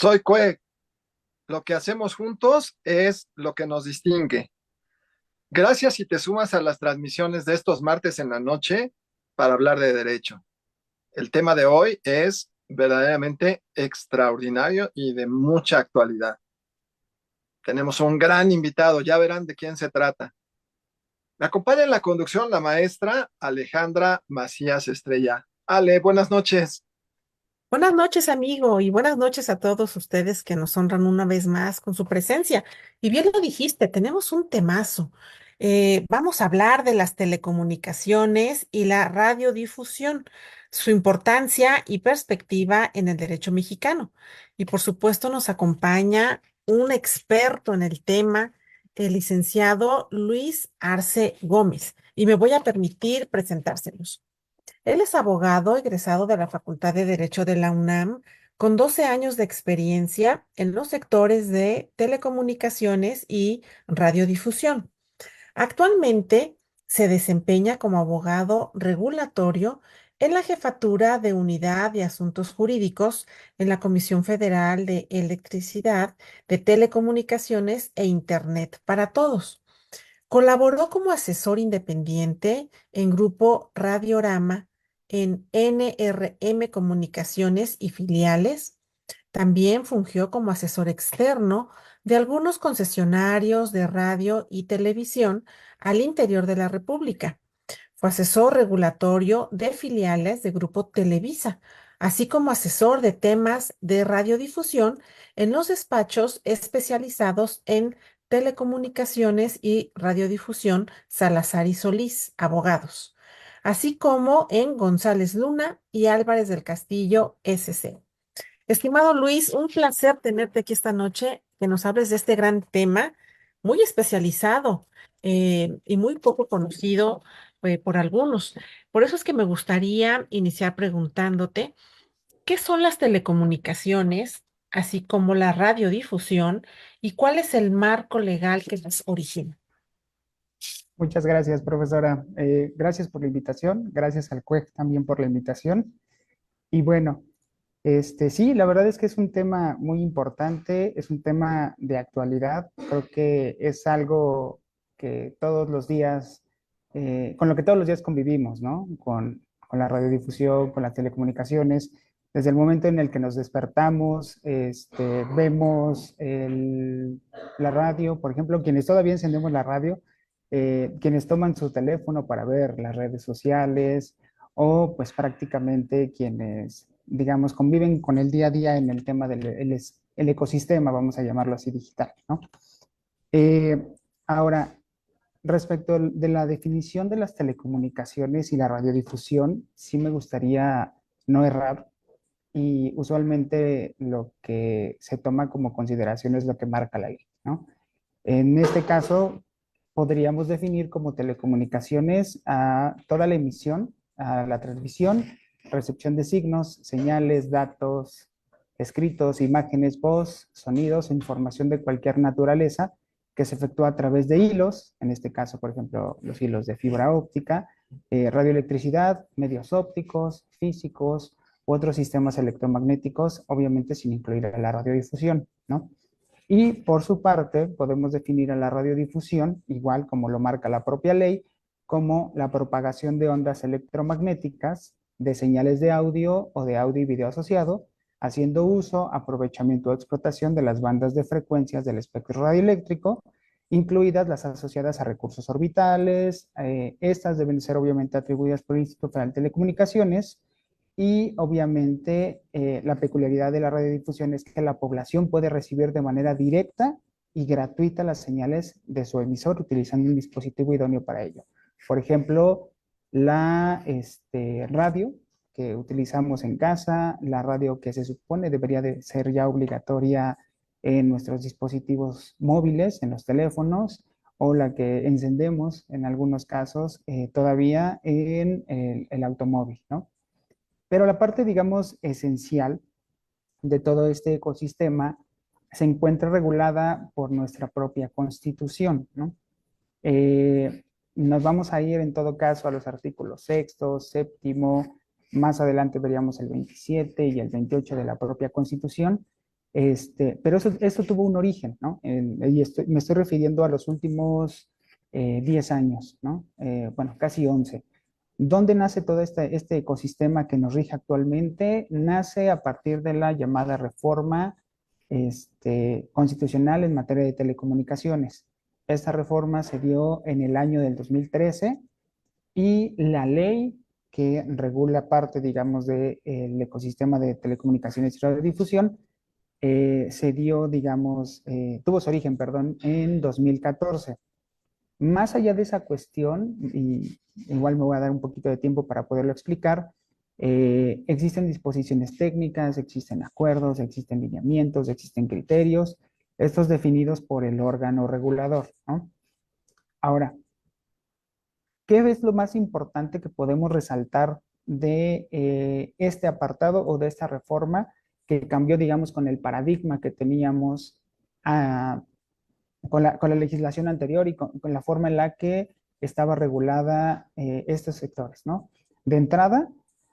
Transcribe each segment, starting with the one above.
Soy Cue. Lo que hacemos juntos es lo que nos distingue. Gracias si te sumas a las transmisiones de estos martes en la noche para hablar de derecho. El tema de hoy es verdaderamente extraordinario y de mucha actualidad. Tenemos un gran invitado, ya verán de quién se trata. Me acompaña en la conducción la maestra Alejandra Macías Estrella. Ale, buenas noches. Buenas noches, amigo, y buenas noches a todos ustedes que nos honran una vez más con su presencia. Y bien lo dijiste, tenemos un temazo. Vamos a hablar de las telecomunicaciones y la radiodifusión, su importancia y perspectiva en el derecho mexicano. Y por supuesto nos acompaña un experto en el tema, el licenciado Luis Arce Gómez. Y me voy a permitir presentárselos. Él es abogado egresado de la Facultad de Derecho de la UNAM, con 12 años de experiencia en los sectores de telecomunicaciones y radiodifusión. Actualmente se desempeña como abogado regulatorio en la Jefatura de Unidad de Asuntos Jurídicos en la Comisión Federal de Electricidad, de Telecomunicaciones e Internet para Todos. Colaboró como asesor independiente en Grupo Radiorama, en NRM Comunicaciones y filiales. También fungió como asesor externo de algunos concesionarios de radio y televisión al interior de la República. Fue asesor regulatorio de filiales de Grupo Televisa, así como asesor de temas de radiodifusión en los despachos especializados en telecomunicaciones y radiodifusión Salazar y Solís, abogados, así como en González Luna y Álvarez del Castillo, SC. Estimado Luis, un placer tenerte aquí esta noche, que nos hables de este gran tema, muy especializado y muy poco conocido por algunos. Por eso es que me gustaría iniciar preguntándote, ¿qué son las telecomunicaciones, así como la radiodifusión, y cuál es el marco legal que las origina? Muchas gracias, profesora. Gracias por la invitación. Gracias al CUEC también por la invitación. Y bueno, sí, la verdad es que es un tema muy importante, es un tema de actualidad. Creo que es algo que todos los días, con lo que todos los días convivimos, ¿no? Con la radiodifusión, con las telecomunicaciones. Desde el momento en el que nos despertamos, vemos la radio, por ejemplo, quienes todavía encendemos la radio, quienes toman su teléfono para ver las redes sociales o pues prácticamente quienes, digamos, conviven con el día a día en el tema del el ecosistema, vamos a llamarlo así, digital, ¿no? Eh, Ahora, respecto de la definición de las telecomunicaciones y la radiodifusión, sí me gustaría no errar y usualmente lo que se toma como consideración es lo que marca la ley, ¿no? En este caso, podríamos definir como telecomunicaciones a toda la emisión, a la transmisión, recepción de signos, señales, datos, escritos, imágenes, voz, sonidos o información de cualquier naturaleza que se efectúa a través de hilos, en este caso, por ejemplo, los hilos de fibra óptica, radioelectricidad, medios ópticos, físicos u otros sistemas electromagnéticos, obviamente sin incluir la radiodifusión, ¿no? Y por su parte, podemos definir a la radiodifusión, igual como lo marca la propia ley, como la propagación de ondas electromagnéticas, de señales de audio o de audio y video asociado, haciendo uso, aprovechamiento o explotación de las bandas de frecuencias del espectro radioeléctrico, incluidas las asociadas a recursos orbitales. Estas deben ser obviamente atribuidas por el Instituto Federal de Telecomunicaciones, y obviamente la peculiaridad de la radiodifusión es que la población puede recibir de manera directa y gratuita las señales de su emisor utilizando un dispositivo idóneo para ello. Por ejemplo, la radio que utilizamos en casa, la radio que se supone debería de ser ya obligatoria en nuestros dispositivos móviles, en los teléfonos, o la que encendemos en algunos casos todavía en el automóvil, ¿no? Pero la parte, digamos, esencial de todo este ecosistema se encuentra regulada por nuestra propia constitución, ¿no? Nos vamos a ir en todo caso a los artículos sexto, séptimo, más adelante veríamos el 27 y el 28 de la propia constitución, Pero eso tuvo un origen, ¿no? Y me estoy refiriendo a los últimos 10 años, ¿no? Bueno, casi 11. ¿Dónde nace todo este ecosistema que nos rige actualmente? Nace a partir de la llamada reforma constitucional en materia de telecomunicaciones. Esta reforma se dio en el año del 2013 y la ley que regula parte, digamos, del ecosistema de telecomunicaciones y radiodifusión se dio, digamos, tuvo su origen, perdón, en 2014. Más allá de esa cuestión, y igual me voy a dar un poquito de tiempo para poderlo explicar, existen disposiciones técnicas, existen acuerdos, existen lineamientos, existen criterios, estos definidos por el órgano regulador, ¿no? Ahora, ¿qué es lo más importante que podemos resaltar de este apartado o de esta reforma que cambió, digamos, con el paradigma que teníamos ah, con la legislación anterior y con la forma en la que estaba regulada estos sectores, ¿no? De entrada,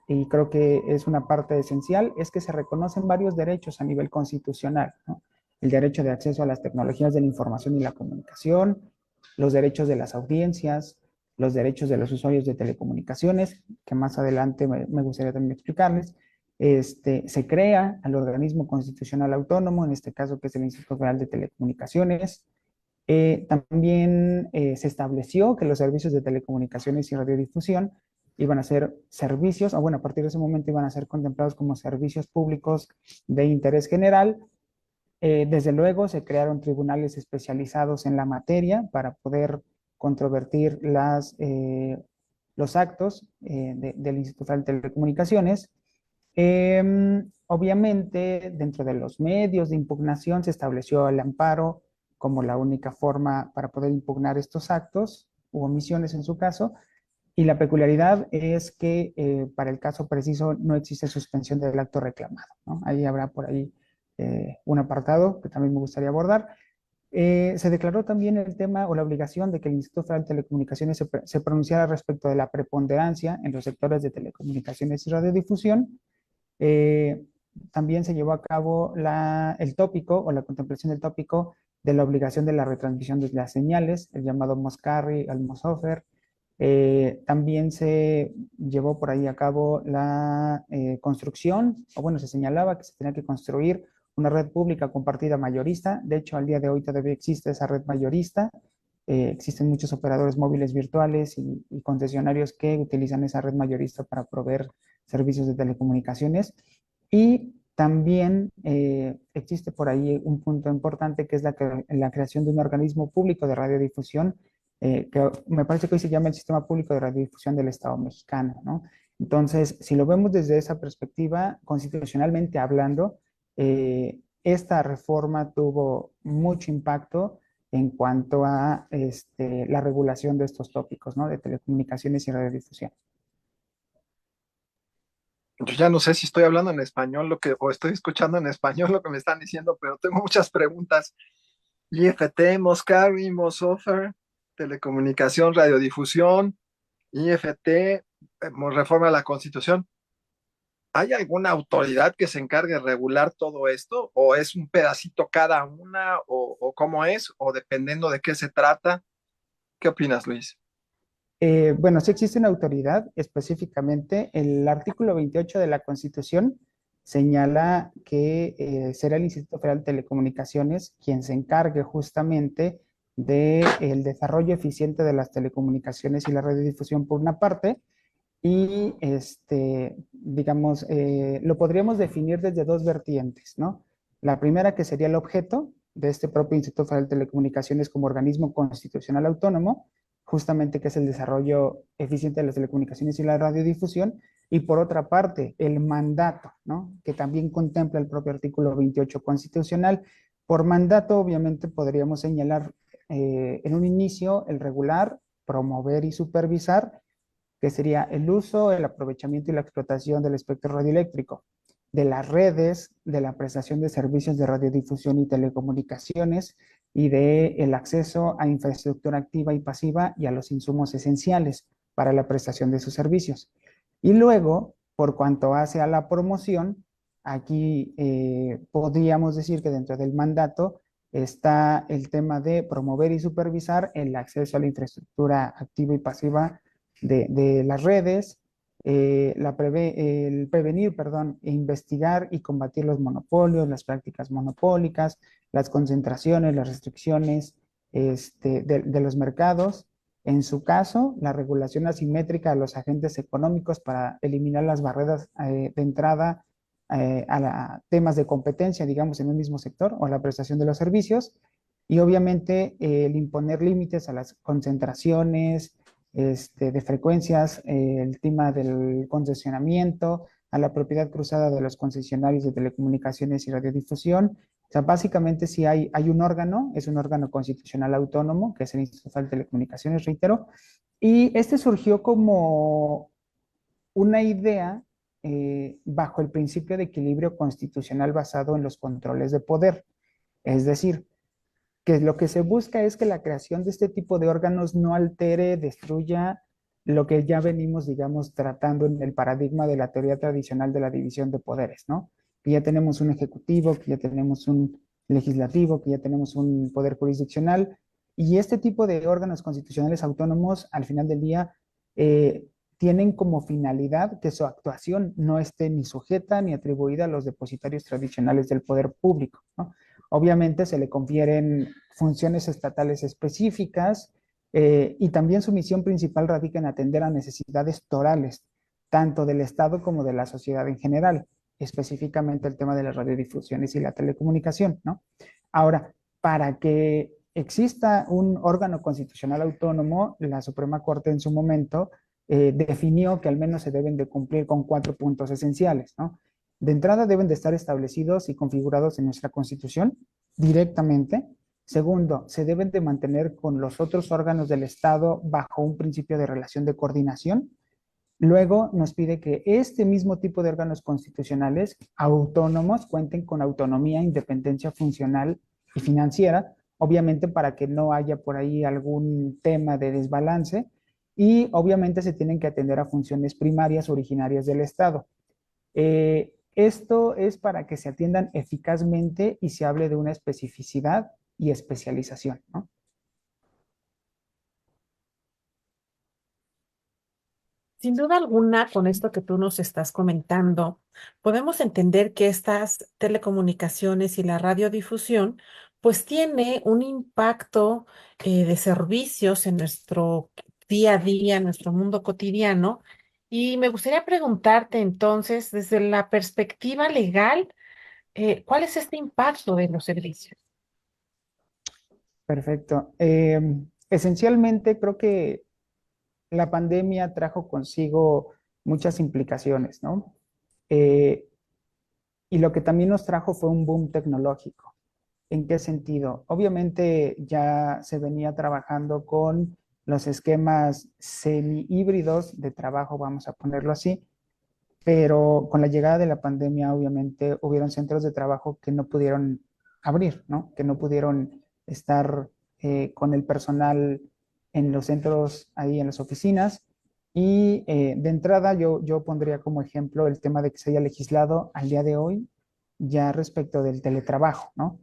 y creo que es una parte esencial, es que se reconocen varios derechos a nivel constitucional, ¿no? El derecho de acceso a las tecnologías de la información y la comunicación, los derechos de las audiencias, los derechos de los usuarios de telecomunicaciones, que más adelante me gustaría también explicarles. Se crea al organismo constitucional autónomo, en este caso que es el Instituto Federal de Telecomunicaciones. También se estableció que los servicios de telecomunicaciones y radiodifusión iban a ser servicios, o bueno, a partir de ese momento iban a ser contemplados como servicios públicos de interés general. Desde luego se crearon tribunales especializados en la materia para poder controvertir los actos del Instituto Federal de Telecomunicaciones. Obviamente, dentro de los medios de impugnación se estableció el amparo como la única forma para poder impugnar estos actos u omisiones en su caso. Y la peculiaridad es que para el caso preciso no existe suspensión del acto reclamado, ¿no? Ahí habrá por ahí un apartado que también me gustaría abordar. Se declaró también el tema o la obligación de que el Instituto Federal de Telecomunicaciones se pronunciara respecto de la preponderancia en los sectores de telecomunicaciones y radiodifusión. Eh, También se llevó a cabo el tópico o la contemplación del tópico de la obligación de la retransmisión de las señales, el llamado Moscarri al Moshofer. También se llevó por ahí a cabo la construcción, o bueno, se señalaba que se tenía que construir una red pública compartida mayorista. De hecho, al día de hoy todavía existe esa red mayorista. Existen muchos operadores móviles virtuales y concesionarios que utilizan esa red mayorista para proveer servicios de telecomunicaciones. Y también existe por ahí un punto importante que es la creación de un organismo público de radiodifusión, que me parece que hoy se llama el Sistema Público de Radiodifusión del Estado Mexicano, ¿no? Entonces, si lo vemos desde esa perspectiva, constitucionalmente hablando, esta reforma tuvo mucho impacto en cuanto a la regulación de estos tópicos, ¿no? De telecomunicaciones y radiodifusión. Yo ya no sé si estoy hablando en español o estoy escuchando en español lo que me están diciendo, pero tengo muchas preguntas. IFT, Moscari, Moshofer, telecomunicación, radiodifusión, IFT, reforma a la Constitución. ¿Hay alguna autoridad que se encargue de regular todo esto? ¿O es un pedacito cada una? ¿O cómo es? ¿O dependiendo de qué se trata? ¿Qué opinas, Luis? Bueno, sí existe una autoridad, específicamente el artículo 28 de la Constitución señala que será el Instituto Federal de Telecomunicaciones quien se encargue justamente del desarrollo eficiente de las telecomunicaciones y la radiodifusión por una parte, y digamos, lo podríamos definir desde dos vertientes, ¿no? La primera que sería el objeto de este propio Instituto Federal de Telecomunicaciones como organismo constitucional autónomo, justamente que es el desarrollo eficiente de las telecomunicaciones y la radiodifusión, y por otra parte, el mandato, ¿no? Que también contempla el propio artículo 28 constitucional. Por mandato, obviamente, podríamos señalar en un inicio el regular, promover y supervisar, que sería el uso, el aprovechamiento y la explotación del espectro radioeléctrico, de las redes, de la prestación de servicios de radiodifusión y telecomunicaciones y de el acceso a infraestructura activa y pasiva y a los insumos esenciales para la prestación de sus servicios. Y luego, por cuanto hace a la promoción, Aquí podríamos decir que dentro del mandato está el tema de promover y supervisar el acceso a la infraestructura activa y pasiva de las redes, el prevenir, perdón, e investigar y combatir los monopolios, las prácticas monopólicas, las concentraciones, las restricciones de los mercados. En su caso, la regulación asimétrica a los agentes económicos para eliminar las barreras de entrada temas de competencia, digamos, en un mismo sector o la prestación de los servicios. Y obviamente el imponer límites a las concentraciones de frecuencias, el tema del concesionamiento, a la propiedad cruzada de los concesionarios de telecomunicaciones y radiodifusión. O sea, básicamente si hay un órgano, es un órgano constitucional autónomo, que es el Instituto Federal de Telecomunicaciones, reitero, y este surgió como una idea bajo el principio de equilibrio constitucional basado en los controles de poder. Es decir, que lo que se busca es que la creación de este tipo de órganos no altere, destruya lo que ya venimos, digamos, tratando en el paradigma de la teoría tradicional de la división de poderes, ¿no? Que ya tenemos un ejecutivo, que ya tenemos un legislativo, que ya tenemos un poder jurisdiccional, y este tipo de órganos constitucionales autónomos, al final del día, eh, tienen como finalidad que su actuación no esté ni sujeta ni atribuida a los depositarios tradicionales del poder público, ¿no? Obviamente se le confieren funciones estatales específicas y también su misión principal radica en atender a necesidades torales, tanto del Estado como de la sociedad en general, específicamente el tema de las radiodifusiones y la telecomunicación, ¿no? Ahora, para que exista un órgano constitucional autónomo, la Suprema Corte en su momento definió que al menos se deben de cumplir con 4 puntos esenciales, ¿no? De entrada deben de estar establecidos y configurados en nuestra Constitución directamente. Segundo, se deben de mantener con los otros órganos del Estado bajo un principio de relación de coordinación. Luego nos pide que este mismo tipo de órganos constitucionales autónomos cuenten con autonomía, independencia funcional y financiera, obviamente para que no haya por ahí algún tema de desbalance, y obviamente se tienen que atender a funciones primarias originarias del Estado. Esto es para que se atiendan eficazmente y se hable de una especificidad y especialización, ¿no? Sin duda alguna, con esto que tú nos estás comentando, podemos entender que estas telecomunicaciones y la radiodifusión, pues tiene un impacto de servicios en nuestro día a día, en nuestro mundo cotidiano. Y me gustaría preguntarte entonces, desde la perspectiva legal, ¿cuál es este impacto de los servicios? Perfecto. Esencialmente creo que la pandemia trajo consigo muchas implicaciones, ¿no? Eh, y lo que también nos trajo fue un boom tecnológico. ¿En qué sentido? Obviamente ya se venía trabajando con los esquemas semi-híbridos de trabajo, vamos a ponerlo así, pero con la llegada de la pandemia, obviamente, hubieron centros de trabajo que no pudieron abrir, ¿no? Que no pudieron estar con el personal en los centros, ahí en las oficinas. Y de entrada yo pondría como ejemplo el tema de que se haya legislado al día de hoy ya respecto del teletrabajo, ¿no?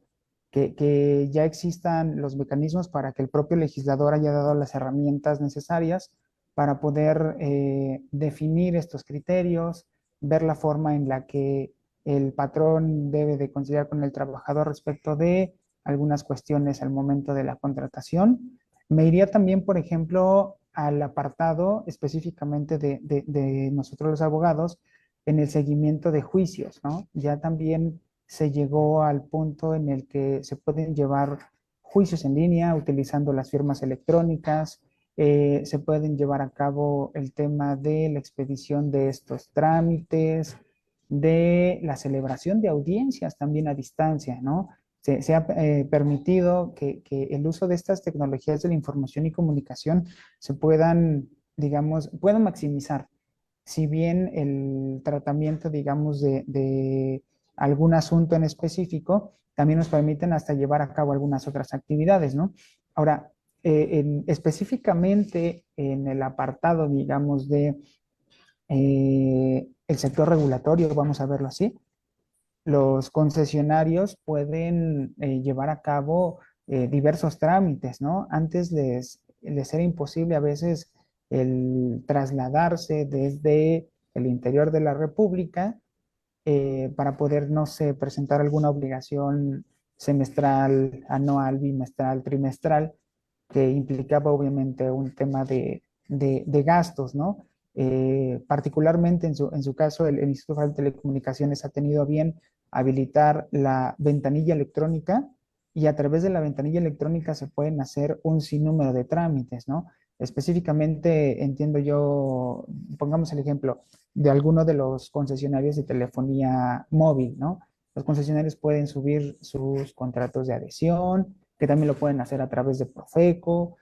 Que ya existan los mecanismos para que el propio legislador haya dado las herramientas necesarias para poder definir estos criterios, ver la forma en la que el patrón debe de considerar con el trabajador respecto de algunas cuestiones al momento de la contratación. Me iría también, por ejemplo, al apartado específicamente de nosotros los abogados en el seguimiento de juicios, ¿no? Ya también se llegó al punto en el que se pueden llevar juicios en línea utilizando las firmas electrónicas, se pueden llevar a cabo el tema de la expedición de estos trámites, de la celebración de audiencias también a distancia, ¿no? Se ha permitido que el uso de estas tecnologías de la información y comunicación se puedan, digamos, puedan maximizar. Si bien el tratamiento, digamos, de algún asunto en específico, también nos permiten hasta llevar a cabo algunas otras actividades, ¿no? Ahora, específicamente en el apartado, digamos, de el sector regulatorio, vamos a verlo así, los concesionarios pueden llevar a cabo diversos trámites, ¿no? Antes les era imposible a veces el trasladarse desde el interior de la República para poder, no sé, presentar alguna obligación semestral, anual, bimestral, trimestral, que implicaba obviamente un tema de gastos, ¿no? Particularmente en su caso, el Instituto Federal de Telecomunicaciones ha tenido a bien habilitar la ventanilla electrónica y a través de la ventanilla electrónica se pueden hacer un sinnúmero de trámites, ¿no? Específicamente, entiendo yo, pongamos el ejemplo de alguno de los concesionarios de telefonía móvil, ¿no? Los concesionarios pueden subir sus contratos de adhesión, que también lo pueden hacer a través de Profeco,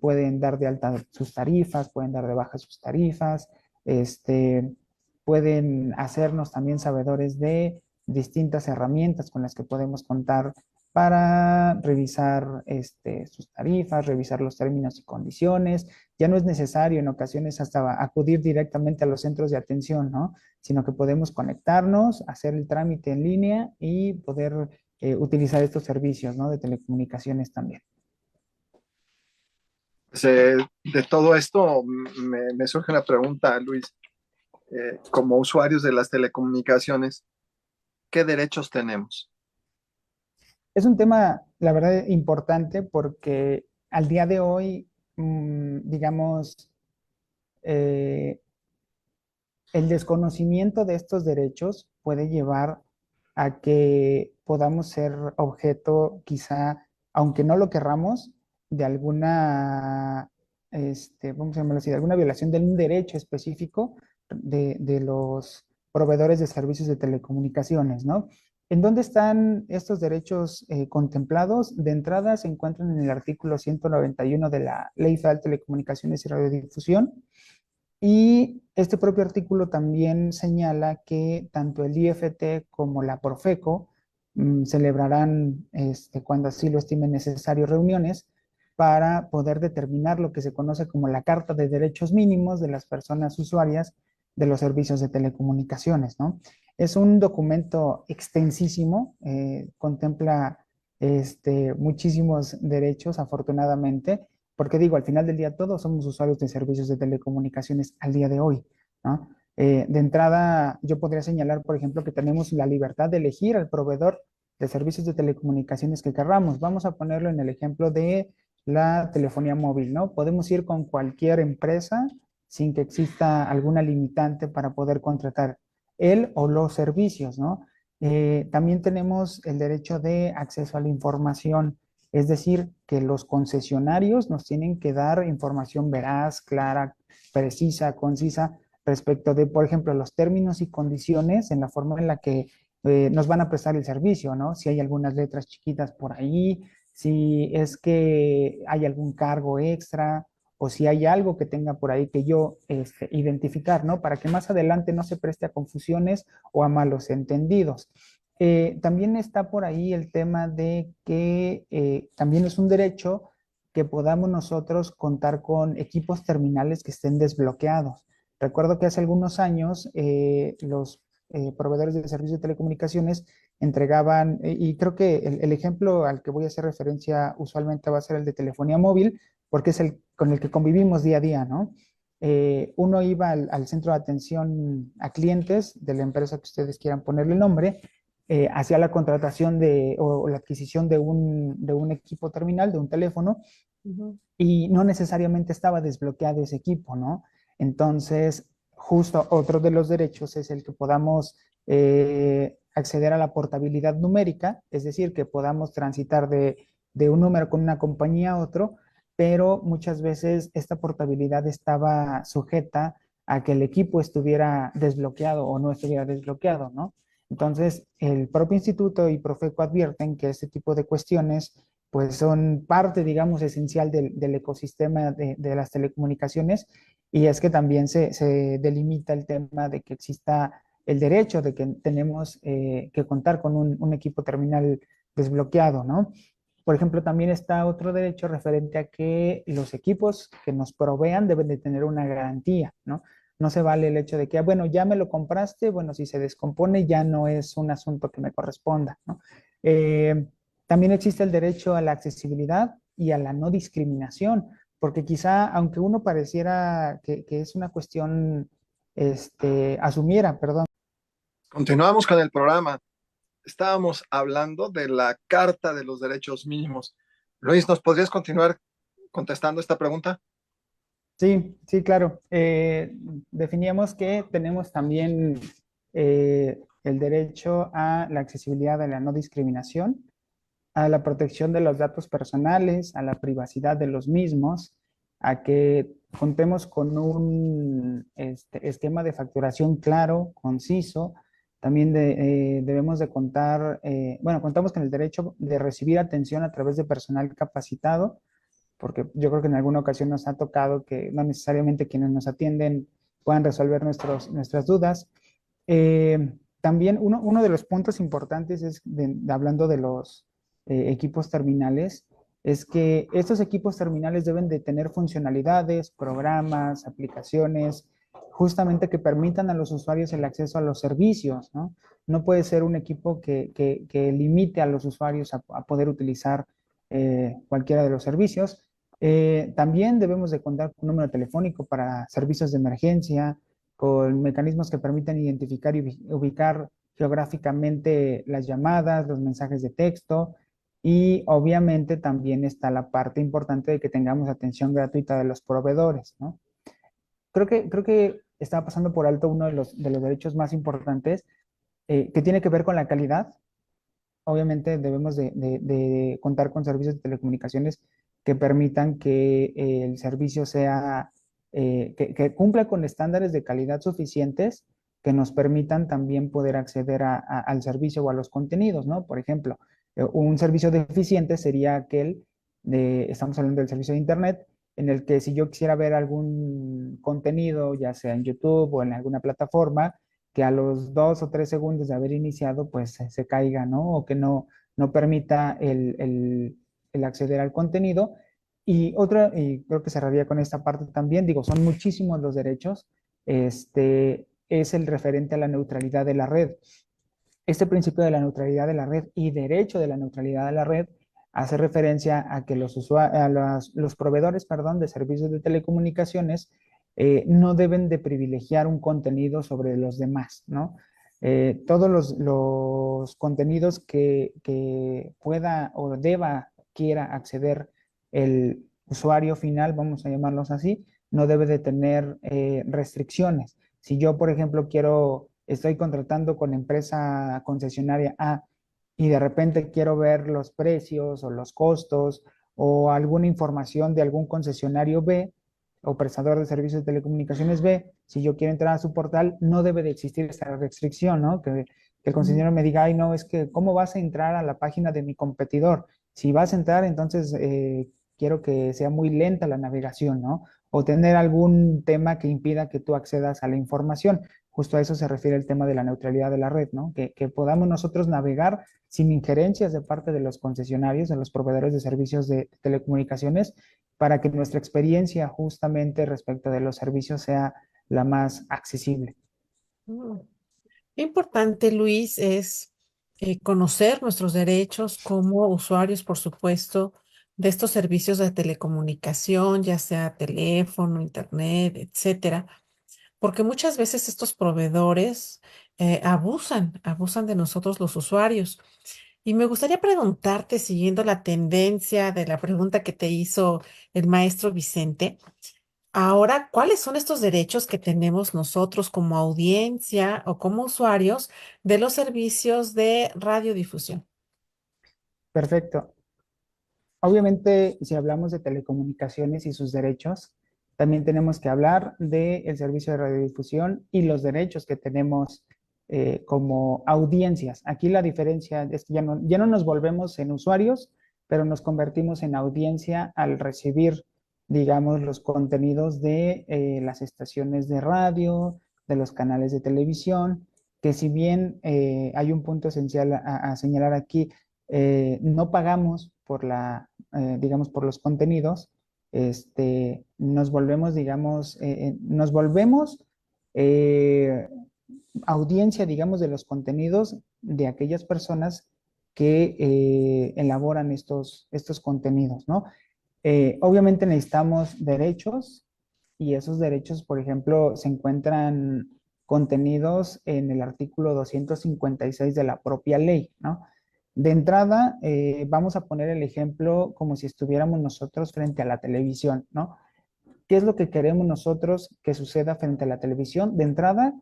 pueden dar de alta sus tarifas, pueden dar de baja sus tarifas, este, pueden hacernos también sabedores de distintas herramientas con las que podemos contar para revisar sus tarifas, revisar los términos y condiciones. Ya no es necesario en ocasiones hasta acudir directamente a los centros de atención, ¿no? Sino que podemos conectarnos, hacer el trámite en línea y poder utilizar estos servicios, ¿no? De telecomunicaciones también. Pues, de todo esto me surge una pregunta, Luis. Como usuarios de las telecomunicaciones, ¿qué derechos tenemos? Es un tema, la verdad, importante porque al día de hoy, digamos, eh, el desconocimiento de estos derechos puede llevar a que podamos ser objeto, quizá, aunque no lo querramos, de alguna, vamos a llamarlo así, de alguna violación de un derecho específico de los proveedores de servicios de telecomunicaciones, ¿no? ¿En dónde están estos derechos contemplados? De entrada se encuentran en el artículo 191 de la Ley Federal de Telecomunicaciones y Radiodifusión, y este propio artículo también señala que tanto el IFT como la Profeco celebrarán, cuando así lo estimen necesario, reuniones para poder determinar lo que se conoce como la Carta de Derechos Mínimos de las personas usuarias de los servicios de telecomunicaciones, ¿no? Es un documento extensísimo, contempla muchísimos derechos, afortunadamente, porque digo, al final del día todos somos usuarios de servicios de telecomunicaciones al día de hoy, ¿no? De entrada, yo podría señalar, por ejemplo, que tenemos la libertad de elegir al proveedor de servicios de telecomunicaciones que querramos. Vamos a ponerlo en el ejemplo de la telefonía móvil, ¿no? Podemos ir con cualquier empresa sin que exista alguna limitante para poder contratar el o los servicios, ¿no? También tenemos el derecho de acceso a la información, es decir, que los concesionarios nos tienen que dar información veraz, clara, precisa, concisa respecto de, por ejemplo, los términos y condiciones en la forma en la que nos van a prestar el servicio, ¿no? Si hay algunas letras chiquitas por ahí, si es que hay algún cargo extra o si hay algo que tenga por ahí que yo identificar, ¿no? Para que más adelante no se preste a confusiones o a malos entendidos. También está por ahí el tema de que también es un derecho que podamos nosotros contar con equipos terminales que estén desbloqueados. Recuerdo que hace algunos años los proveedores de servicios de telecomunicaciones entregaban, y creo que el ejemplo al que voy a hacer referencia usualmente va a ser el de telefonía móvil, porque es el con el que convivimos día a día, ¿no? Uno iba al centro de atención a clientes de la empresa que ustedes quieran ponerle nombre, hacía la contratación o la adquisición de un equipo terminal, de un teléfono, y no necesariamente estaba desbloqueado ese equipo, ¿no? Entonces, justo otro de los derechos es el que podamos acceder a la portabilidad numérica, es decir, que podamos transitar de un número con una compañía a otro, pero muchas veces esta portabilidad estaba sujeta a que el equipo estuviera desbloqueado o no estuviera desbloqueado, ¿no? Entonces, el propio instituto y Profeco advierten que este tipo de cuestiones pues son parte, digamos, esencial del ecosistema de las telecomunicaciones, y es que también se delimita el tema de que exista el derecho de que tenemos que contar con un equipo terminal desbloqueado, ¿no? Por ejemplo, también está otro derecho referente a que los equipos que nos provean deben de tener una garantía, ¿no? No se vale el hecho de que, bueno, ya me lo compraste, bueno, si se descompone ya no es un asunto que me corresponda, ¿no? Eh, También existe el derecho a la accesibilidad y a la no discriminación, porque quizá, aunque uno pareciera que es una cuestión, asumiera, perdón. Continuamos con el programa. Estábamos hablando de la Carta de los Derechos Mínimos. Luis, ¿nos podrías continuar contestando esta pregunta? Sí, sí, claro. Definíamos que tenemos también el derecho a la accesibilidad, a la no discriminación, a la protección de los datos personales, a la privacidad de los mismos, a que contemos con un esquema de facturación claro, conciso. También debemos de contar, bueno, contamos con el derecho de recibir atención a través de personal capacitado, porque yo creo que en alguna ocasión nos ha tocado que no necesariamente quienes nos atienden puedan resolver nuestras dudas. También uno de los puntos importantes es, hablando de los equipos terminales, es que estos equipos terminales deben de tener funcionalidades, programas, aplicaciones, justamente que permitan a los usuarios el acceso a los servicios, ¿no? No puede ser un equipo que limite a los usuarios a poder utilizar cualquiera de los servicios. También debemos de contar con un número telefónico para servicios de emergencia, con mecanismos que permitan identificar y ubicar geográficamente las llamadas, los mensajes de texto, y obviamente también está la parte importante de que tengamos atención gratuita de los proveedores, ¿no? Creo que estaba pasando por alto uno de los derechos más importantes, que tiene que ver con la calidad. Obviamente debemos de contar con servicios de telecomunicaciones que permitan que el servicio sea, que cumpla con estándares de calidad suficientes que nos permitan también poder acceder al servicio o a los contenidos, ¿no? Por ejemplo, un servicio deficiente sería aquel estamos hablando del servicio de Internet, en el que si yo quisiera ver algún contenido, ya sea en YouTube o en alguna plataforma, que a los 2 o 3 segundos de haber iniciado, pues se caiga, ¿no? O que no permita el acceder al contenido. Y creo que cerraría con esta parte también, digo, son muchísimos los derechos, es el referente a la neutralidad de la red. Este principio de la neutralidad de la red y derecho de la neutralidad de la red hace referencia a que los proveedores, perdón, de servicios de telecomunicaciones no deben de privilegiar un contenido sobre los demás, ¿no? Todos los contenidos que pueda o quiera acceder el usuario final, vamos a llamarlos así, no debe de tener restricciones. Si yo, por ejemplo, estoy contratando con empresa concesionaria A y de repente quiero ver los precios o los costos o alguna información de algún concesionario B o prestador de servicios de telecomunicaciones B, si yo quiero entrar a su portal, no debe de existir esta restricción, ¿no? Que el concesionario me diga, ay, no, es que, ¿cómo vas a entrar a la página de mi competidor? Si vas a entrar, entonces quiero que sea muy lenta la navegación, ¿no? O tener algún tema que impida que tú accedas a la información. Justo a eso se refiere el tema de la neutralidad de la red, ¿no? Que podamos nosotros navegar sin injerencias de parte de los concesionarios, de los proveedores de servicios de telecomunicaciones, para que nuestra experiencia justamente respecto de los servicios sea la más accesible. Mm. Importante, Luis, es conocer nuestros derechos como usuarios, por supuesto, de estos servicios de telecomunicación, ya sea teléfono, internet, etcétera, porque muchas veces estos proveedores abusan de nosotros los usuarios. Y me gustaría preguntarte, siguiendo la tendencia de la pregunta que te hizo el maestro Vicente, ahora, ¿cuáles son estos derechos que tenemos nosotros como audiencia o como usuarios de los servicios de radiodifusión? Perfecto. Obviamente, si hablamos de telecomunicaciones y sus derechos, también tenemos que hablar del servicio de radiodifusión y los derechos que tenemos como audiencias. Aquí la diferencia es que ya no nos volvemos en usuarios, pero nos convertimos en audiencia al recibir, digamos, los contenidos de las estaciones de radio, de los canales de televisión, que si bien hay un punto esencial a señalar aquí, no pagamos digamos, por los contenidos, nos volvemos, digamos, nos volvemos eh, audiencia, digamos, de los contenidos de aquellas personas que elaboran estos contenidos, ¿no? Obviamente necesitamos derechos y esos derechos, por ejemplo, se encuentran contenidos en el artículo 256 de la propia ley, ¿no? De entrada, vamos a poner el ejemplo como si estuviéramos nosotros frente a la televisión, ¿no? ¿Qué es lo que queremos nosotros que suceda frente a la televisión? De entrada,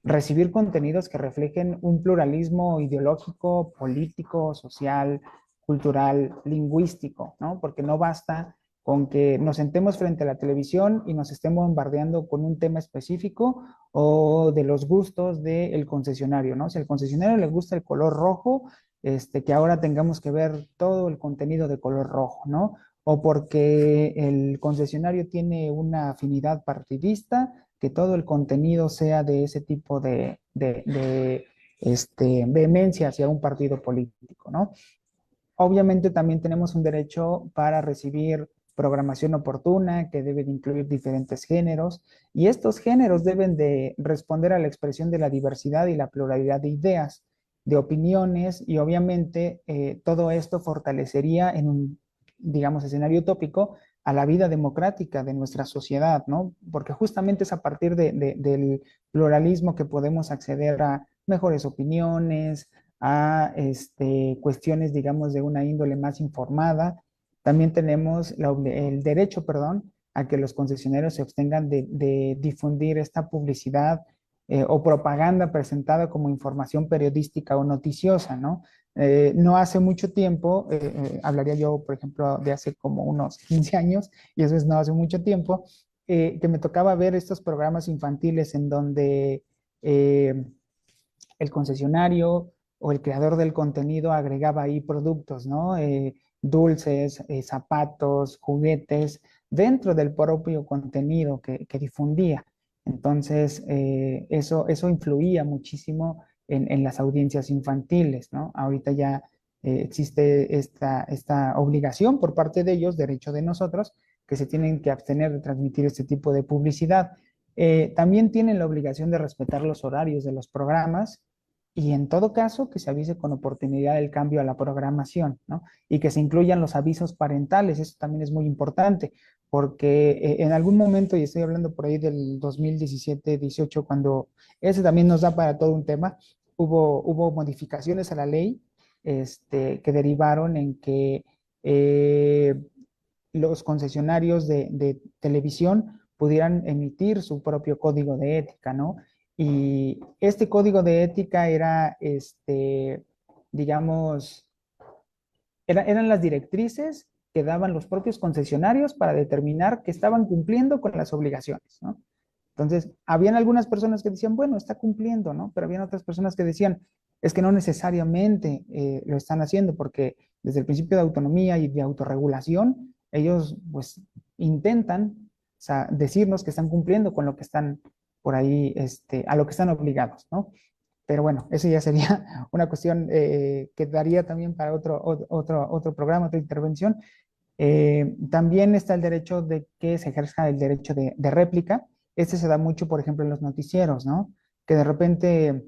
recibir contenidos que reflejen un pluralismo ideológico, político, social, cultural, lingüístico, ¿no? Porque no basta con que nos sentemos frente a la televisión y nos estemos bombardeando con un tema específico o de los gustos del concesionario, ¿no? Si al concesionario le gusta el color rojo, que ahora tengamos que ver todo el contenido de color rojo, ¿no? O porque el concesionario tiene una afinidad partidista, que todo el contenido sea de ese tipo de vehemencia hacia un partido político, ¿no? Obviamente también tenemos un derecho para recibir programación oportuna que debe de incluir diferentes géneros y estos géneros deben de responder a la expresión de la diversidad y la pluralidad de ideas, de opiniones y obviamente todo esto fortalecería en un, digamos, escenario utópico a la vida democrática de nuestra sociedad, ¿no? Porque justamente es a partir del pluralismo que podemos acceder a mejores opiniones, a cuestiones, digamos, de una índole más informada. También tenemos el derecho, perdón, a que los concesionarios se abstengan de difundir esta publicidad o propaganda presentada como información periodística o noticiosa, ¿no? No hace mucho tiempo, hablaría yo, por ejemplo, de hace como unos 15 años, y eso es no hace mucho tiempo, que me tocaba ver estos programas infantiles en donde el concesionario o el creador del contenido agregaba ahí productos, ¿no? Dulces, zapatos, juguetes, dentro del propio contenido que difundía. Entonces, eso influía muchísimo en las audiencias infantiles, ¿no? Ahorita ya existe esta obligación por parte de ellos, derecho de nosotros, que se tienen que abstener de transmitir este tipo de publicidad. También tienen la obligación de respetar los horarios de los programas y en todo caso que se avise con oportunidad el cambio a la programación, ¿no? Y que se incluyan los avisos parentales, eso también es muy importante, porque en algún momento, y estoy hablando por ahí del 2017-18, cuando ese también nos da para todo un tema, hubo modificaciones a la ley que derivaron en que eh, los concesionarios de televisión pudieran emitir su propio código de ética, ¿no? Y este código de ética era, digamos, eran las directrices que daban los propios concesionarios para determinar que estaban cumpliendo con las obligaciones, ¿no? Entonces, habían algunas personas que decían, bueno, está cumpliendo, ¿no? Pero habían otras personas que decían, es que no necesariamente lo están haciendo, porque desde el principio de autonomía y de autorregulación, ellos pues intentan, o sea, decirnos que están cumpliendo con lo que están por ahí, a lo que están obligados, ¿no? Pero bueno, eso ya sería una cuestión que daría también para otro programa, otra intervención. También está el derecho de que se ejerza el derecho de réplica. Este se da mucho, por ejemplo, en los noticieros, ¿no? Que de repente,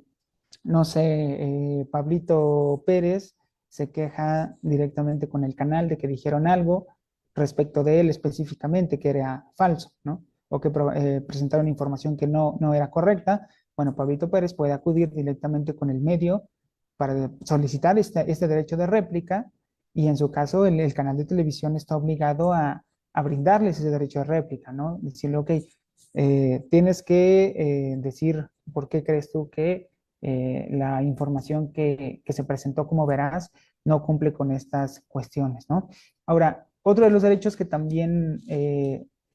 no sé, Pablito Pérez se queja directamente con el canal de que dijeron algo respecto de él específicamente que era falso, ¿no? O que presentaron información que no era correcta. Bueno, Pablito Pérez puede acudir directamente con el medio para solicitar este derecho de réplica y en su caso el canal de televisión está obligado a brindarles ese derecho de réplica, ¿no? Decirle, ok, tienes que decir por qué crees tú que la información que se presentó como verás no cumple con estas cuestiones, ¿no? Ahora, otro de los derechos que también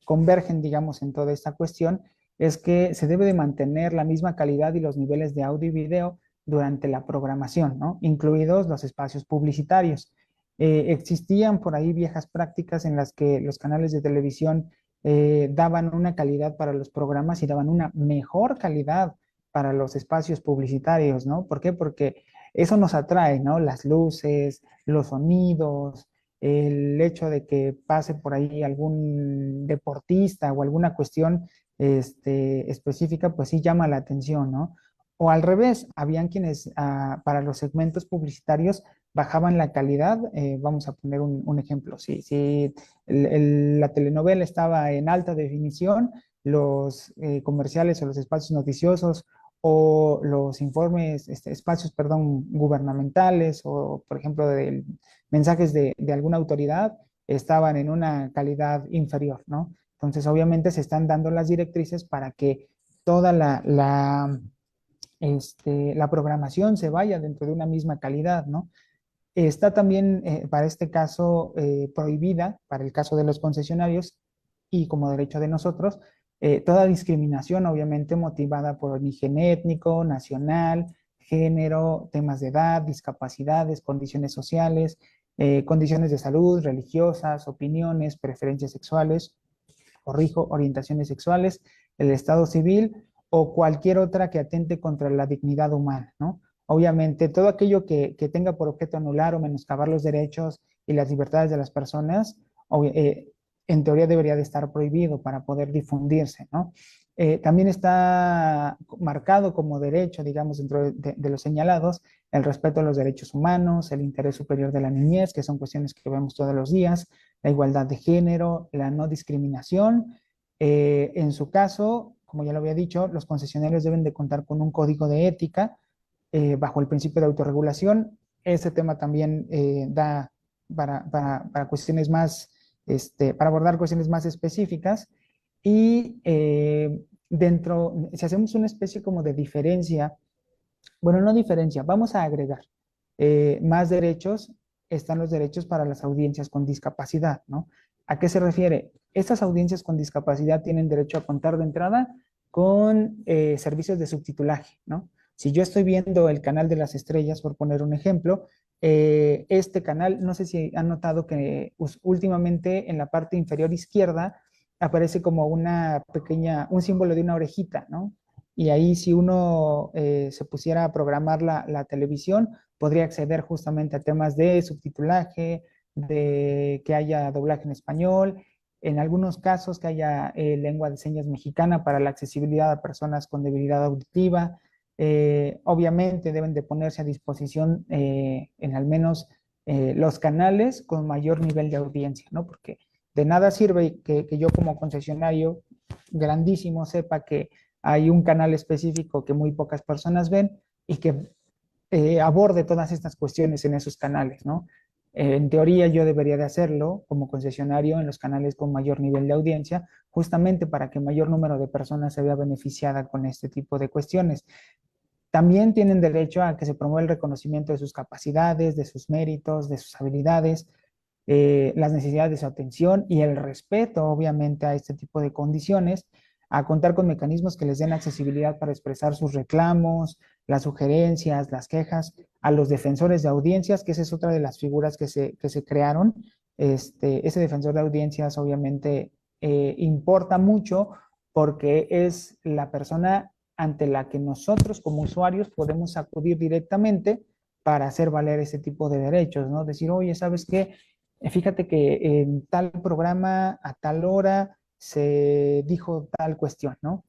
convergen, digamos, en toda esta cuestión es que se debe de mantener la misma calidad y los niveles de audio y video durante la programación, ¿no? Incluidos los espacios publicitarios. Existían por ahí viejas prácticas en las que los canales de televisión daban una calidad para los programas y daban una mejor calidad para los espacios publicitarios, ¿no? ¿Por qué? Porque eso nos atrae, ¿no? Las luces, los sonidos, el hecho de que pase por ahí algún deportista o alguna cuestión específica, pues sí llama la atención, ¿no? O al revés, habían quienes para los segmentos publicitarios bajaban la calidad. Vamos a poner un ejemplo. Si la telenovela estaba en alta definición, los comerciales o los espacios noticiosos o los informes, espacios, perdón, gubernamentales o, por ejemplo, de mensajes de alguna autoridad estaban en una calidad inferior, ¿no? Entonces, obviamente se están dando las directrices para que toda la programación se vaya dentro de una misma calidad, ¿no? Está también, para este caso, prohibida, para el caso de los concesionarios y como derecho de nosotros, toda discriminación, obviamente, motivada por origen étnico, nacional, género, temas de edad, discapacidades, condiciones sociales, condiciones de salud, religiosas, opiniones, preferencias sexuales, corrijo, orientaciones sexuales, el estado civil o cualquier otra que atente contra la dignidad humana, ¿no? Obviamente, todo aquello que tenga por objeto anular o menoscabar los derechos y las libertades de las personas, en teoría debería de estar prohibido para poder difundirse, ¿no? También está marcado como derecho, digamos, dentro de los señalados, el respeto a los derechos humanos, el interés superior de la niñez, que son cuestiones que vemos todos los días, la igualdad de género, la no discriminación. En su caso, como ya lo había dicho, los concesionarios deben de contar con un código de ética bajo el principio de autorregulación. Ese tema también da para cuestiones más, para abordar cuestiones más específicas. Y si hacemos una especie como de diferencia, bueno, no diferencia, vamos a agregar más derechos, están los derechos para las audiencias con discapacidad, ¿no? ¿A qué se refiere? Estas audiencias con discapacidad tienen derecho a contar de entrada con servicios de subtitulaje, ¿no? Si yo estoy viendo el canal de las estrellas, por poner un ejemplo, este canal, no sé si han notado que últimamente en la parte inferior izquierda aparece como un símbolo de una orejita, ¿no? Y ahí si uno se pusiera a programar la televisión, podría acceder justamente a temas de subtitulaje, de que haya doblaje en español, en algunos casos que haya lengua de señas mexicana para la accesibilidad a personas con debilidad auditiva. Obviamente deben de ponerse a disposición en al menos los canales con mayor nivel de audiencia, ¿no? Porque de nada sirve que yo como concesionario grandísimo sepa que hay un canal específico que muy pocas personas ven y que aborde todas estas cuestiones en esos canales, ¿no? En teoría yo debería de hacerlo como concesionario en los canales con mayor nivel de audiencia, justamente para que mayor número de personas se vea beneficiada con este tipo de cuestiones. También tienen derecho a que se promueva el reconocimiento de sus capacidades, de sus méritos, de sus habilidades, las necesidades de su atención y el respeto, obviamente, a este tipo de condiciones, a contar con mecanismos que les den accesibilidad para expresar sus reclamos, las sugerencias, las quejas, a los defensores de audiencias, que esa es otra de las figuras que se crearon. Ese defensor de audiencias, obviamente, importa mucho porque es la persona ante la que nosotros como usuarios podemos acudir directamente para hacer valer ese tipo de derechos, ¿no? Decir, oye, ¿sabes qué? Fíjate que en tal programa, a tal hora, se dijo tal cuestión, ¿no?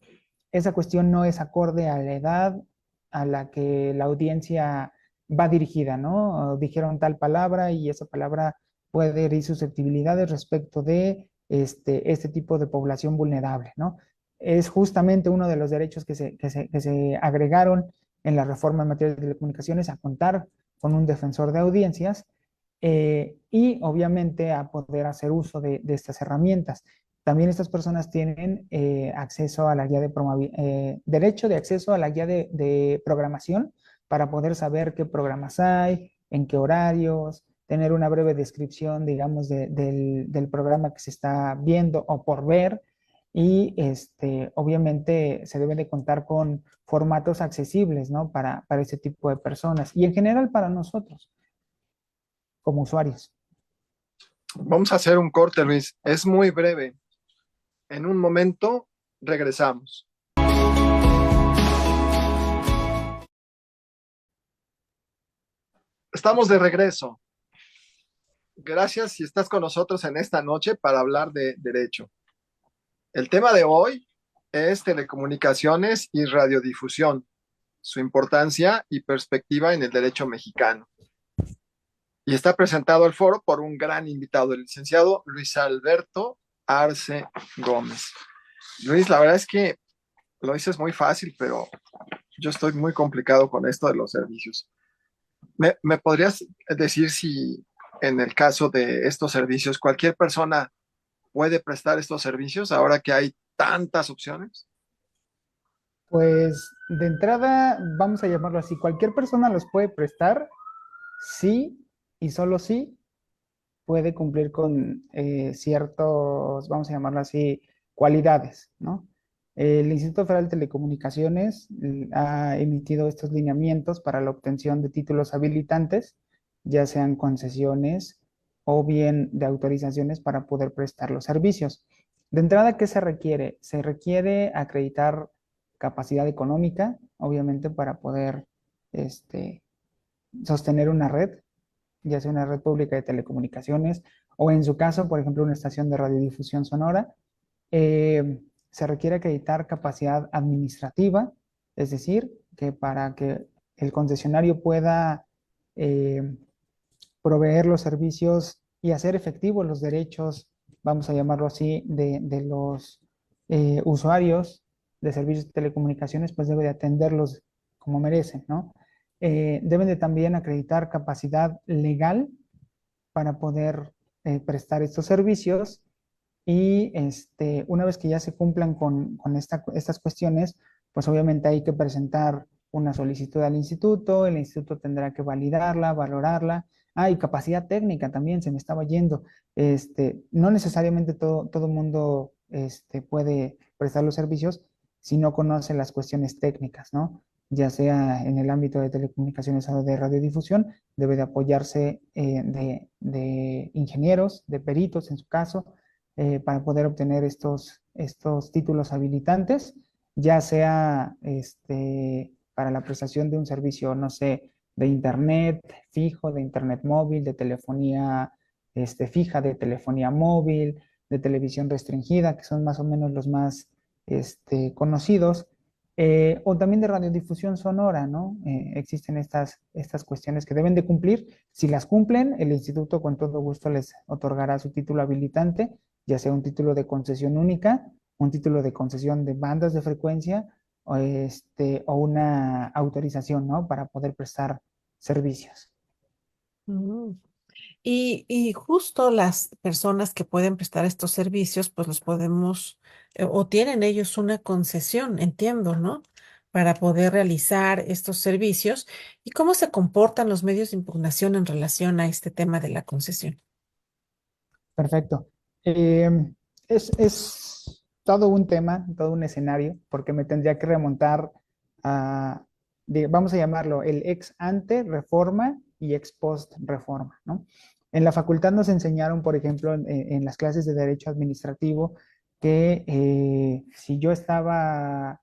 Esa cuestión no es acorde a la edad a la que la audiencia va dirigida, ¿no? Dijeron tal palabra y esa palabra puede herir susceptibilidades respecto de este tipo de población vulnerable, ¿no? Es justamente uno de los derechos que se agregaron en la reforma en materia de telecomunicaciones a contar con un defensor de audiencias y obviamente a poder hacer uso de estas herramientas. También estas personas tienen acceso a la guía derecho de acceso a la guía de programación para poder saber qué programas hay, en qué horarios, tener una breve descripción, digamos, del programa que se está viendo o por ver. Y obviamente se debe de contar con formatos accesibles, ¿no? Para ese tipo de personas y en general para nosotros como usuarios. Vamos a hacer un corte, Luis. Es muy breve. En un momento regresamos. Estamos de regreso. Gracias si estás con nosotros en esta noche para hablar de derecho. El tema de hoy es telecomunicaciones y radiodifusión, su importancia y perspectiva en el derecho mexicano. Y está presentado al foro por un gran invitado, el licenciado Luis Alberto Arce Gómez. Luis, la verdad es que lo dices muy fácil, pero yo estoy muy complicado con esto de los servicios. ¿Me podrías decir si en el caso de estos servicios cualquier persona puede prestar estos servicios ahora que hay tantas opciones? Pues de entrada, vamos a llamarlo así, cualquier persona los puede prestar, sí y solo sí puede cumplir con ciertos, vamos a llamarlo así, cualidades, ¿no? El Instituto Federal de Telecomunicaciones ha emitido estos lineamientos para la obtención de títulos habilitantes, ya sean concesiones o bien de autorizaciones para poder prestar los servicios. De entrada, ¿qué se requiere? Se requiere acreditar capacidad económica, obviamente, para poder sostener una red, ya sea una red pública de telecomunicaciones o en su caso, por ejemplo, una estación de radiodifusión sonora. Se requiere acreditar capacidad administrativa, es decir, que para que el concesionario pueda eh, proveer los servicios y hacer efectivos los derechos, vamos a llamarlo así, de los usuarios de servicios de telecomunicaciones, pues debe de atenderlos como merecen, ¿no? Deben de también acreditar capacidad legal para poder prestar estos servicios y una vez que ya se cumplan con estas cuestiones, pues obviamente hay que presentar una solicitud al instituto, el instituto tendrá que validarla, valorarla. Ah, y capacidad técnica también, se me estaba yendo. No necesariamente todo mundo puede prestar los servicios si no conoce las cuestiones técnicas, ¿no? Ya sea en el ámbito de telecomunicaciones o de radiodifusión, debe de apoyarse de ingenieros, de peritos en su caso, para poder obtener estos títulos habilitantes, ya sea para la prestación de un servicio, no sé, de internet fijo, de internet móvil, de telefonía fija, de telefonía móvil, de televisión restringida, que son más o menos los más conocidos, o también de radiodifusión sonora, ¿no? Existen estas cuestiones que deben de cumplir. Si las cumplen, el instituto con todo gusto les otorgará su título habilitante, ya sea un título de concesión única, un título de concesión de bandas de frecuencia o una autorización, ¿no? Para poder prestar servicios. Mm. Y justo las personas que pueden prestar estos servicios, pues los podemos, o tienen ellos una concesión, entiendo, ¿no? Para poder realizar estos servicios. ¿Y cómo se comportan los medios de impugnación en relación a este tema de la concesión? Perfecto. Eh, es todo un tema, todo un escenario, porque me tendría que remontar a, vamos a llamarlo, el ex ante reforma y ex post reforma, ¿no? En la facultad nos enseñaron, por ejemplo, en las clases de derecho administrativo, que si yo estaba,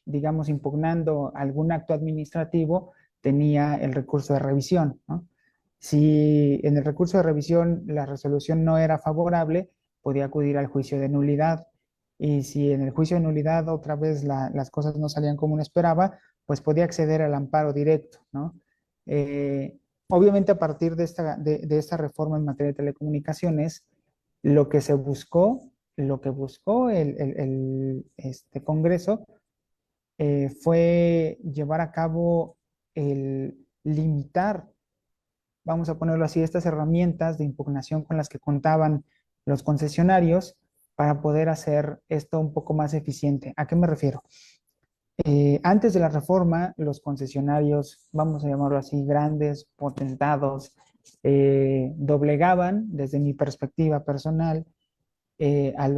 digamos, impugnando algún acto administrativo, tenía el recurso de revisión, ¿no? Si en el recurso de revisión la resolución no era favorable, podía acudir al juicio de nulidad. Y si en el juicio de nulidad otra vez las cosas no salían como uno esperaba, pues podía acceder al amparo directo, ¿no? Eh, Obviamente a partir de esta reforma en materia de telecomunicaciones, lo que se buscó, lo que buscó este Congreso fue llevar a cabo el limitar, vamos a ponerlo así, estas herramientas de impugnación con las que contaban los concesionarios para poder hacer esto un poco más eficiente. ¿A qué me refiero? Antes de la reforma, los concesionarios, vamos a llamarlo así, grandes, potentados, doblegaban, desde mi perspectiva personal, a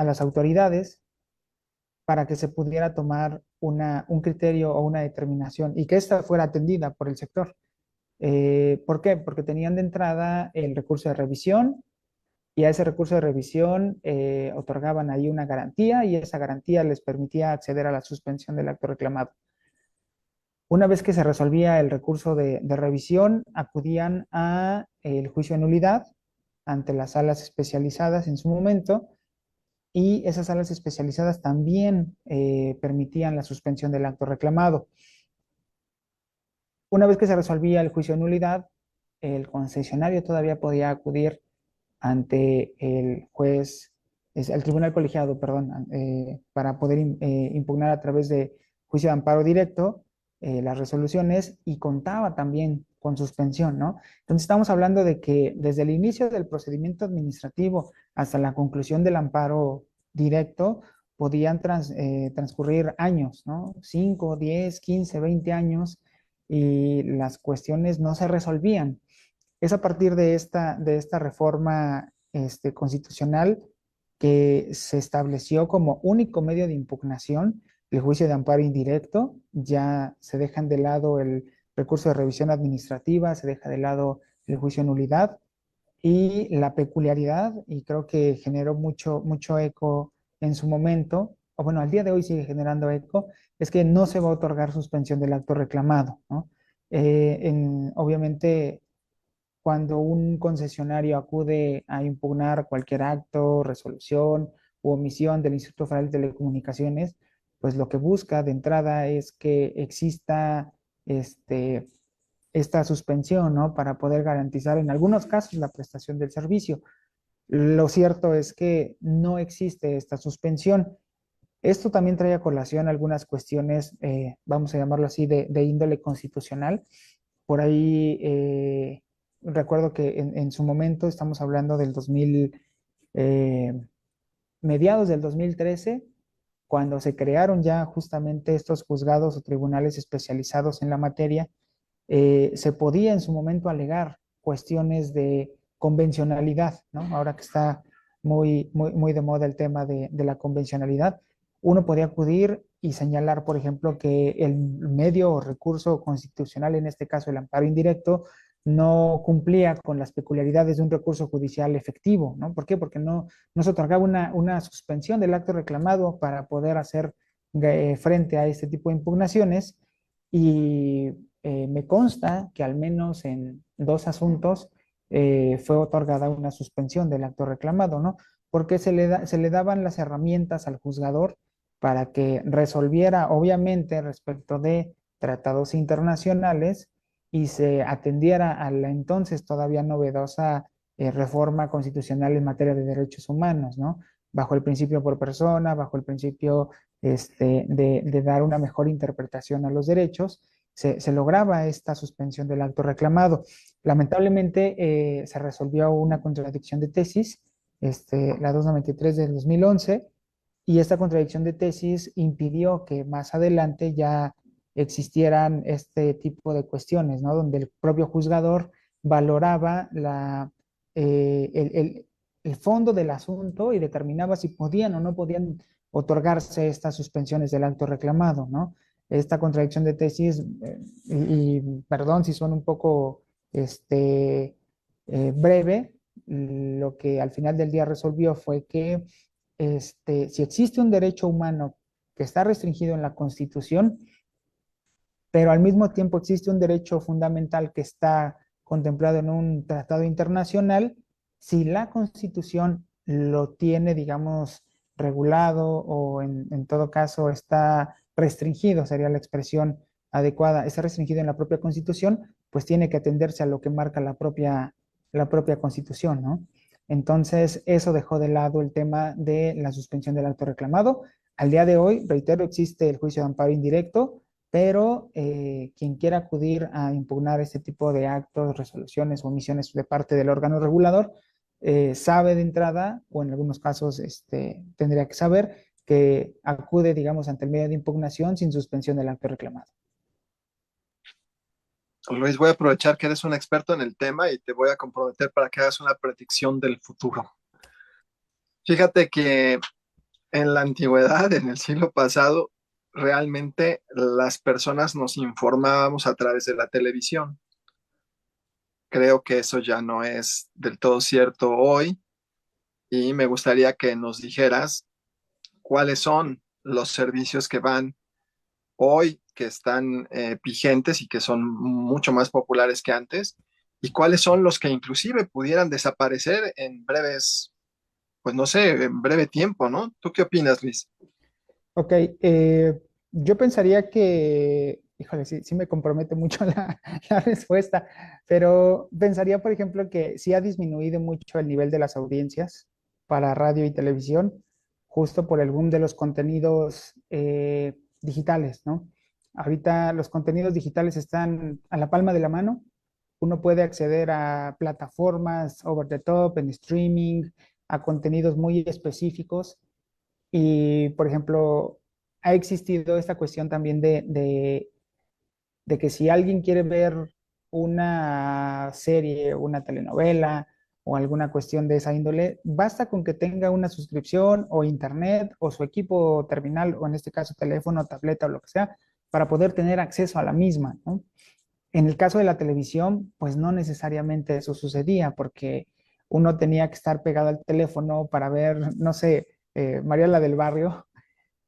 las autoridades para que se pudiera tomar un criterio o una determinación y que ésta fuera atendida por el sector. ¿Por qué? Porque tenían de entrada el recurso de revisión y a ese recurso de revisión otorgaban ahí una garantía y esa garantía les permitía acceder a la suspensión del acto reclamado. Una vez que se resolvía el recurso de revisión, acudían a el juicio de nulidad ante las salas especializadas en su momento y esas salas especializadas también permitían la suspensión del acto reclamado. Una vez que se resolvía el juicio de nulidad, el concesionario todavía podía acudir ante el juez, el tribunal colegiado, perdón, para poder impugnar a través de juicio de amparo directo las resoluciones, y contaba también con suspensión, ¿no? Entonces estamos hablando de que desde el inicio del procedimiento administrativo hasta la conclusión del amparo directo podían transcurrir años, ¿no? 5, 10, 15, 20 años, y las cuestiones no se resolvían. Es a partir de esta reforma constitucional que se estableció como único medio de impugnación el juicio de amparo indirecto. Ya se dejan de lado el recurso de revisión administrativa, se deja de lado el juicio de nulidad, y la peculiaridad, y creo que generó mucho, mucho eco en su momento, o bueno, al día de hoy sigue generando eco, es que no se va a otorgar suspensión del acto reclamado, ¿no? Obviamente, cuando un concesionario acude a impugnar cualquier acto, resolución u omisión del Instituto Federal de Telecomunicaciones, pues lo que busca de entrada es que exista este, esta suspensión, ¿no? Para poder garantizar en algunos casos la prestación del servicio. Lo cierto es que no existe esta suspensión. Esto también trae a colación algunas cuestiones, vamos a llamarlo así, de índole constitucional. Por ahí recuerdo que en su momento, estamos hablando del 2000, mediados del 2013, cuando se crearon ya justamente estos juzgados o tribunales especializados en la materia, se podía en su momento alegar cuestiones de convencionalidad, ¿no? Ahora que está muy, muy, muy de moda el tema de la convencionalidad, uno podía acudir y señalar, por ejemplo, que el medio o recurso constitucional, en este caso el amparo indirecto, no cumplía con las peculiaridades de un recurso judicial efectivo, ¿no? ¿Por qué? Porque no se otorgaba una suspensión del acto reclamado para poder hacer frente a este tipo de impugnaciones. Y me consta que al menos en dos asuntos fue otorgada una suspensión del acto reclamado, ¿no? Porque se le daban las herramientas al juzgador para que resolviera, obviamente, respecto de tratados internacionales, y se atendiera a la entonces todavía novedosa reforma constitucional en materia de derechos humanos, ¿no? Bajo el principio por persona, bajo el principio de dar una mejor interpretación a los derechos, se lograba esta suspensión del acto reclamado. Lamentablemente se resolvió una contradicción de tesis, la 293 del 2011, y esta contradicción de tesis impidió que más adelante ya existieran este tipo de cuestiones, ¿no? Donde el propio juzgador valoraba el fondo del asunto y determinaba si podían o no podían otorgarse estas suspensiones del acto reclamado, ¿no? Esta contradicción de tesis, perdón si son un poco breve, lo que al final del día resolvió fue que si existe un derecho humano que está restringido en la Constitución, pero al mismo tiempo existe un derecho fundamental que está contemplado en un tratado internacional, si la Constitución lo tiene, digamos, regulado, o en todo caso está restringido, sería la expresión adecuada, está restringido en la propia Constitución, pues tiene que atenderse a lo que marca la propia Constitución, ¿no? Entonces, eso dejó de lado el tema de la suspensión del acto reclamado. Al día de hoy, reitero, existe el juicio de amparo indirecto, pero quien quiera acudir a impugnar este tipo de actos, resoluciones o omisiones de parte del órgano regulador, sabe de entrada, o en algunos casos tendría que saber, que acude, digamos, ante el medio de impugnación sin suspensión del acto reclamado. Luis, voy a aprovechar que eres un experto en el tema y te voy a comprometer para que hagas una predicción del futuro. Fíjate que en la antigüedad, en el siglo pasado, realmente las personas nos informábamos a través de la televisión. Creo que eso ya no es del todo cierto hoy, y me gustaría que nos dijeras cuáles son los servicios que van hoy, que están vigentes y que son mucho más populares que antes, y cuáles son los que inclusive pudieran desaparecer en breves pues no sé, en breve tiempo, ¿no? ¿Tú qué opinas, Luis? Ok, yo pensaría que, híjole, sí, sí me compromete mucho la respuesta, pero pensaría, por ejemplo, que sí ha disminuido mucho el nivel de las audiencias para radio y televisión, justo por el boom de los contenidos digitales, ¿no? Ahorita los contenidos digitales están a la palma de la mano. Uno puede acceder a plataformas over the top, en streaming, a contenidos muy específicos y, por ejemplo, ha existido esta cuestión también de que si alguien quiere ver una serie, una telenovela o alguna cuestión de esa índole, basta con que tenga una suscripción o internet o su equipo terminal, o en este caso teléfono, tableta o lo que sea, para poder tener acceso a la misma, ¿no? En el caso de la televisión, pues no necesariamente eso sucedía, porque uno tenía que estar pegado al teléfono para ver, no sé, Mariela del Barrio,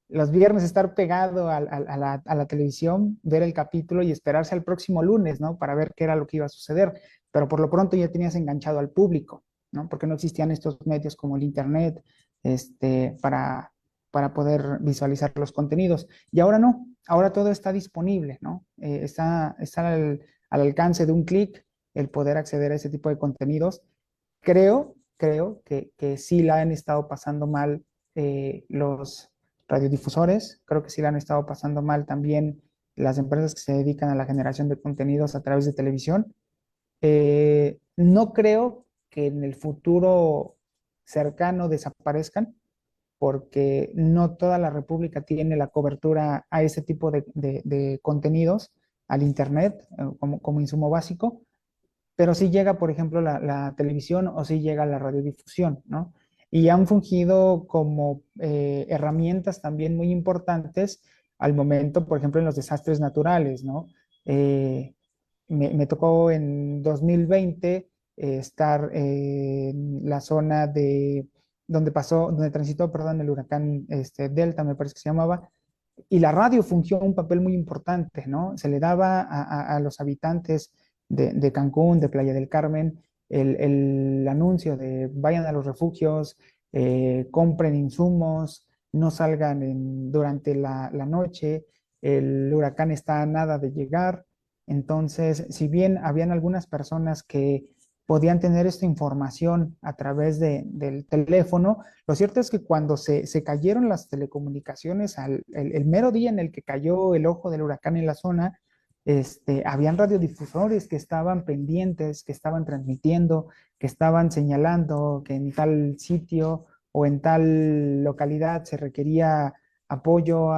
los viernes estar pegado a la televisión, ver el capítulo y esperarse al próximo lunes, ¿no? Para ver qué era lo que iba a suceder. Pero por lo pronto ya tenías enganchado al público, ¿no? Porque no existían estos medios como el Internet, para poder visualizar los contenidos. Y ahora no, ahora todo está disponible, ¿no? Está al alcance de un clic el poder acceder a ese tipo de contenidos. Creo que sí la han estado pasando mal los radiodifusores, creo que sí la han estado pasando mal también las empresas que se dedican a la generación de contenidos a través de televisión. No creo que en el futuro cercano desaparezcan, porque no toda la República tiene la cobertura a ese tipo de contenidos, al Internet, como insumo básico, pero sí llega, por ejemplo, la televisión o sí llega la radiodifusión, ¿no? Y han fungido como herramientas también muy importantes al momento, por ejemplo, en los desastres naturales, ¿no? Eh, me tocó en 2020 estar en la zona donde transitó, perdón, el huracán Delta, me parece que se llamaba, y la radio fungió un papel muy importante, ¿no? Se le daba a los habitantes de Cancún, de Playa del Carmen, el anuncio de vayan a los refugios, compren insumos, no salgan durante la noche, el huracán está a nada de llegar. Entonces, si bien habían algunas personas que podían tener esta información a través del teléfono, lo cierto es que cuando se cayeron las telecomunicaciones, el mero día en el que cayó el ojo del huracán en la zona, habían radiodifusores que estaban pendientes, que estaban transmitiendo, que estaban señalando que en tal sitio o en tal localidad se requería apoyo,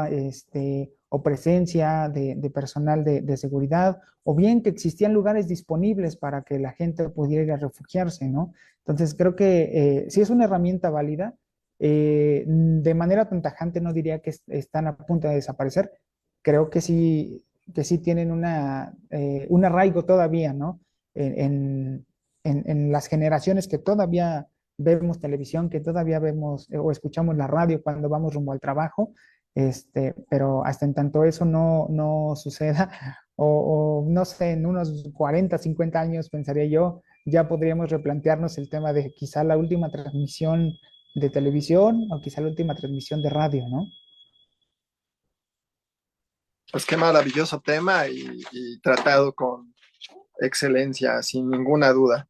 o presencia de personal de seguridad, o bien que existían lugares disponibles para que la gente pudiera ir a refugiarse, ¿no? Entonces creo que sí es una herramienta válida. De manera tan tajante no diría que están a punto de desaparecer. Creo que sí tienen un arraigo todavía, ¿no? En, en las generaciones que todavía vemos televisión, que todavía vemos o escuchamos la radio cuando vamos rumbo al trabajo, pero hasta en tanto eso no suceda, o no sé, en unos 40 50 años, pensaría yo, ya podríamos replantearnos el tema de quizá la última transmisión de televisión o quizá la última transmisión de radio, ¿no? Pues qué maravilloso tema y tratado con excelencia, sin ninguna duda.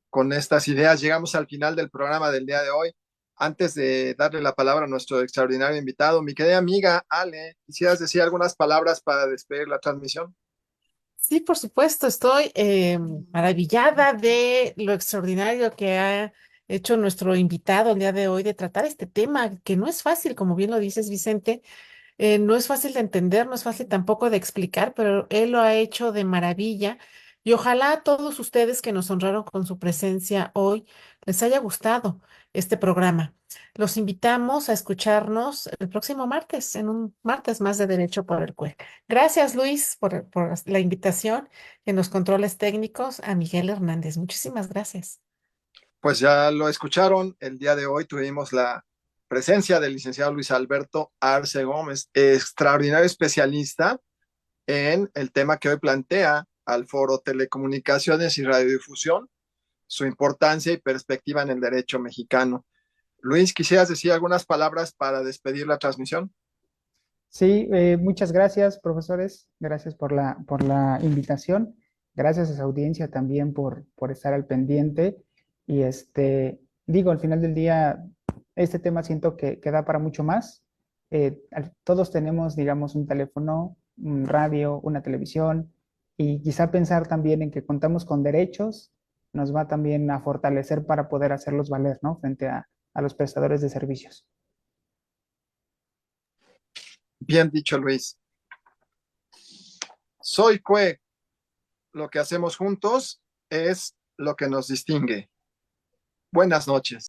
Con estas ideas llegamos al final del programa del día de hoy. Antes de darle la palabra a nuestro extraordinario invitado, mi querida amiga Ale, ¿quisieras decir algunas palabras para despedir la transmisión? Sí, por supuesto, estoy maravillada de lo extraordinario que ha hecho nuestro invitado el día de hoy de tratar este tema, que no es fácil, como bien lo dices, Vicente. No es fácil de entender, no es fácil tampoco de explicar, pero él lo ha hecho de maravilla. Y ojalá a todos ustedes que nos honraron con su presencia hoy les haya gustado este programa. Los invitamos a escucharnos el próximo martes, en un martes más de Derecho por el CUE. Gracias, Luis, por la invitación en los controles técnicos a Miguel Hernández. Muchísimas gracias. Pues ya lo escucharon, el día de hoy tuvimos la presencia del licenciado Luis Alberto Arce Gómez, extraordinario especialista en el tema que hoy plantea al foro Telecomunicaciones y Radiodifusión, su importancia y perspectiva en el derecho mexicano. Luis, ¿quisieras decir algunas palabras para despedir la transmisión? Sí, muchas gracias, profesores. Gracias por la invitación. Gracias a su audiencia también por estar al pendiente. Y digo, al final del día, este tema siento que da para mucho más. Todos tenemos, digamos, un teléfono, un radio, una televisión, y quizá pensar también en que contamos con derechos nos va también a fortalecer para poder hacerlos valer, ¿no? Frente a los prestadores de servicios. Bien dicho, Luis. Soy Cue. Lo que hacemos juntos es lo que nos distingue. Buenas noches.